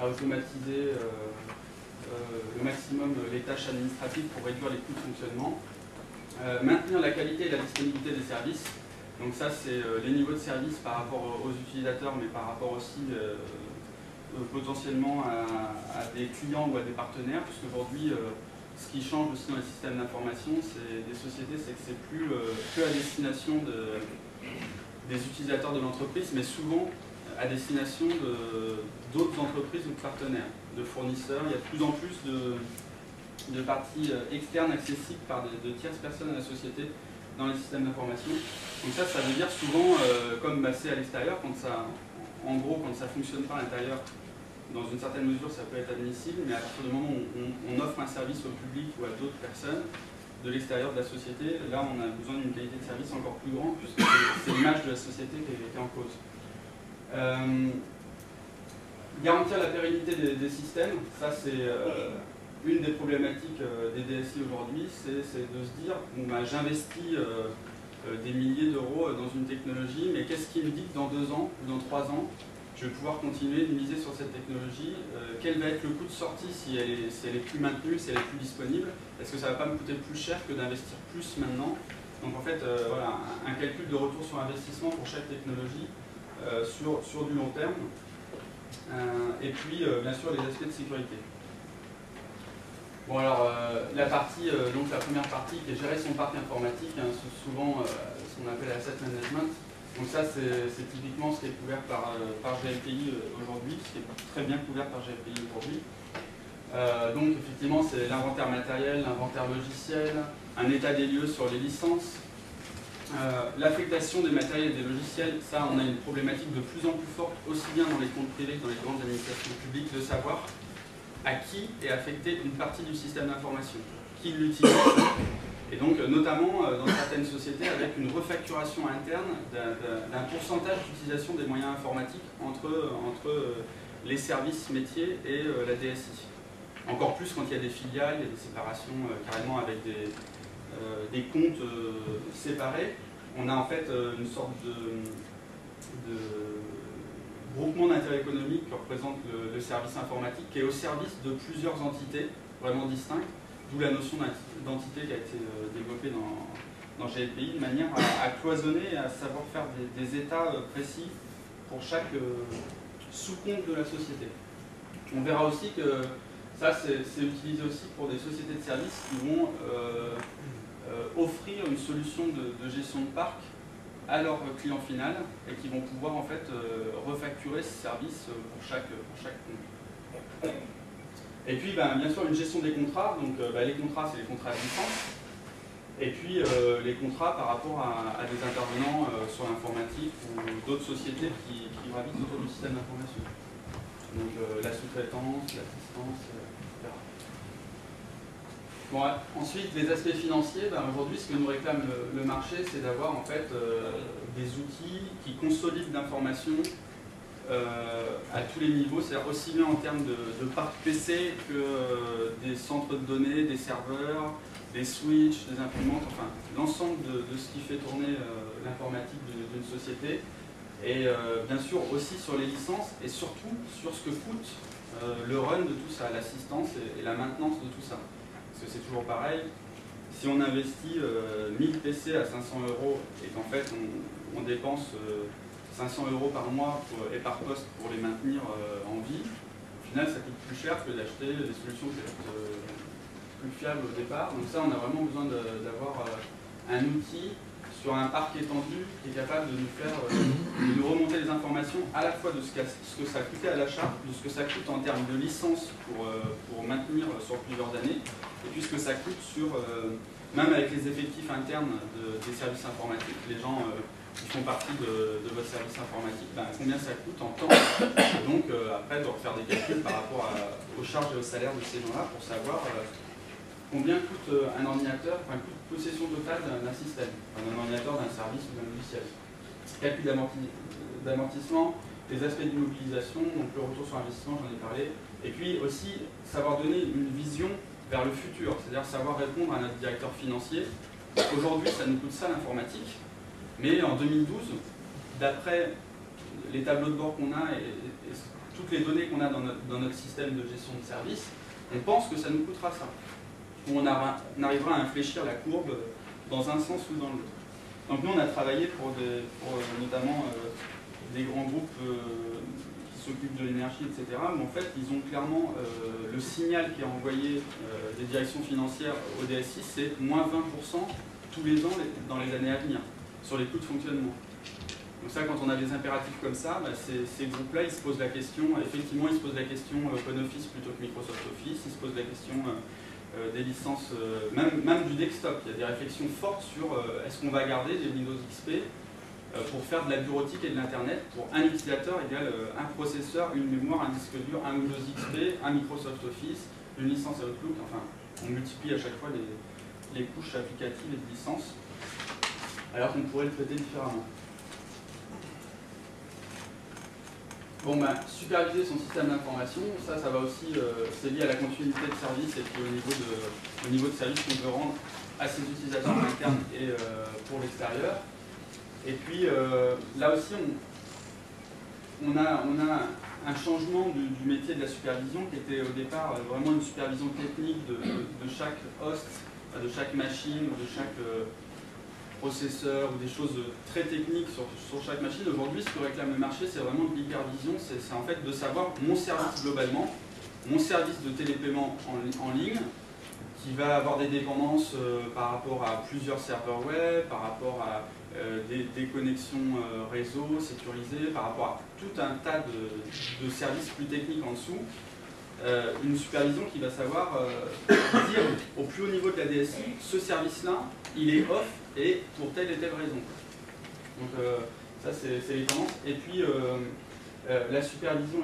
à automatiser le maximum les tâches administratives pour réduire les coûts de fonctionnement. Maintenir la qualité et la disponibilité des services. Donc ça, c'est les niveaux de service par rapport aux utilisateurs, mais par rapport aussi potentiellement à des clients ou à des partenaires, puisqu'aujourd'hui, ce qui change aussi dans les systèmes d'information, c'est des sociétés, c'est que c'est plus que à destination des utilisateurs de l'entreprise, mais souvent à destination d'autres entreprises ou de partenaires, de fournisseurs. Il y a de plus en plus de parties externes accessibles par de tierces personnes à la société dans les systèmes d'information. Donc ça veut dire souvent, comme c'est à l'extérieur, en gros, quand ça ne fonctionne pas à l'intérieur, dans une certaine mesure, ça peut être admissible, mais à partir du moment où on offre un service au public ou à d'autres personnes de l'extérieur de la société, là, on a besoin d'une qualité de service encore plus grande, puisque c'est l'image de la société qui est en cause. Garantir la pérennité des systèmes, ça c'est une des problématiques des DSI aujourd'hui, c'est de se dire, bon, bah, j'investis des milliers d'euros dans une technologie, mais qu'est-ce qui me dit que dans 2 ans ou dans 3 ans, je vais pouvoir continuer de miser sur cette technologie? Quel va être le coût de sortie si elle est plus maintenue, si elle est plus disponible? Est-ce que ça ne va pas me coûter plus cher que d'investir plus maintenant? Donc en fait, voilà, un calcul de retour sur investissement pour chaque technologie sur du long terme. Et puis, bien sûr, les aspects de sécurité. Bon alors, la première partie qui est gérer son parc informatique, hein, c'est souvent ce qu'on appelle asset management. Donc ça, c'est typiquement ce qui est couvert par GLPI aujourd'hui, ce qui est très bien couvert par GLPI aujourd'hui. Donc effectivement, c'est l'inventaire matériel, l'inventaire logiciel, un état des lieux sur les licences, l'affectation des matériels et des logiciels. Ça, on a une problématique de plus en plus forte, aussi bien dans les comptes privés que dans les grandes administrations publiques, de savoir à qui est affectée une partie du système d'information, qui l'utilise. Et donc, notamment dans certaines sociétés, avec une refacturation interne d'un pourcentage d'utilisation des moyens informatiques entre les services métiers et la DSI. Encore plus quand il y a des filiales, il y a des séparations carrément avec des comptes séparés. On a en fait une sorte de groupement d'intérêt économique qui représente le service informatique, qui est au service de plusieurs entités vraiment distinctes, d'où la notion d'entité qui a été développée dans GLPI, de manière à cloisonner et à savoir faire des états précis pour chaque sous-compte de la société. On verra aussi que ça, c'est utilisé aussi pour des sociétés de services qui vont offrir une solution de gestion de parc à leur client final et qui vont pouvoir en fait refacturer ce service pour chaque compte. Et puis bien sûr une gestion des contrats, donc les contrats c'est les contrats à licence, et puis les contrats par rapport à des intervenants sur l'informatique ou d'autres sociétés qui gravitent autour du système d'information. Donc la sous-traitance, l'assistance, etc. Bon, ensuite, les aspects financiers, aujourd'hui, ce que nous réclame le marché, c'est d'avoir en fait des outils qui consolident l'information à tous les niveaux, c'est-à-dire aussi bien en termes de parc PC que des centres de données, des serveurs, des switches, des imprimantes, enfin l'ensemble de ce qui fait tourner l'informatique d'une société. Et bien sûr aussi sur les licences et surtout sur ce que coûte le run de tout ça, l'assistance et la maintenance de tout ça. Parce que c'est toujours pareil, si on investit 1000 PC à 500 € et qu'en fait on dépense 500 € par mois et par poste pour les maintenir en vie, au final ça coûte plus cher que d'acheter des solutions plus fiables au départ. Donc ça, on a vraiment besoin d'avoir un outil sur un parc étendu qui est capable de nous remonter les informations à la fois de ce que ça a coûté à l'achat, de ce que ça coûte en termes de licence pour maintenir sur plusieurs années, et puis ce que ça coûte même avec les effectifs internes des services informatiques, les gens qui font partie de votre service informatique, combien ça coûte en temps, et donc après de refaire des calculs par rapport aux charges et aux salaires de ces gens-là pour savoir combien coûte un ordinateur, enfin coûte possession totale d'un système, d'un ordinateur, d'un service ou d'un logiciel. Calcul d'amortissement, les aspects d'immobilisation, donc le retour sur investissement, j'en ai parlé, et puis aussi savoir donner une vision vers le futur, c'est-à-dire savoir répondre à notre directeur financier. Aujourd'hui, ça nous coûte ça l'informatique, mais en 2012, d'après les tableaux de bord qu'on a et toutes les données qu'on a dans notre système de gestion de service, on pense que ça nous coûtera ça. Ou on arrivera à infléchir la courbe dans un sens ou dans l'autre. Donc nous, on a travaillé pour notamment des grands groupes qui s'occupent de l'énergie, etc. Mais en fait, ils ont clairement le signal qui est envoyé des directions financières au DSI, c'est moins 20% tous les ans dans les années à venir, sur les coûts de fonctionnement. Donc ça, quand on a des impératifs comme ça, bah ces groupes-là, ils se posent la question, effectivement, ils se posent la question OpenOffice plutôt que Microsoft Office, ils se posent la question des licences, même du desktop. Il y a des réflexions fortes sur est-ce qu'on va garder des Windows XP pour faire de la bureautique et de l'Internet pour un utilisateur égale un processeur, une mémoire, un disque dur, un Windows XP, un Microsoft Office, une licence Outlook, enfin, on multiplie à chaque fois les couches applicatives et de licences, alors qu'on pourrait le traiter différemment. Bon, ben, superviser son système d'information, ça va aussi, c'est lié à la continuité de service et puis au niveau de service qu'on peut rendre à ses utilisations internes et pour l'extérieur. Et puis, là aussi, on a un changement du métier de la supervision qui était au départ vraiment une supervision technique de chaque host, de chaque machine, de chaque processeur ou des choses très techniques sur chaque machine. Aujourd'hui, ce que réclame le marché, c'est vraiment de l'hypervision, c'est en fait de savoir mon service globalement, mon service de télépaiement en ligne, qui va avoir des dépendances par rapport à plusieurs serveurs web, par rapport à des connexions réseau sécurisées, par rapport à tout un tas de services plus techniques en dessous. Une supervision qui va savoir dire au plus haut niveau de la DSI, ce service-là, il est off et pour telle et telle raison. Donc ça, c'est les tendances. Et puis, la supervision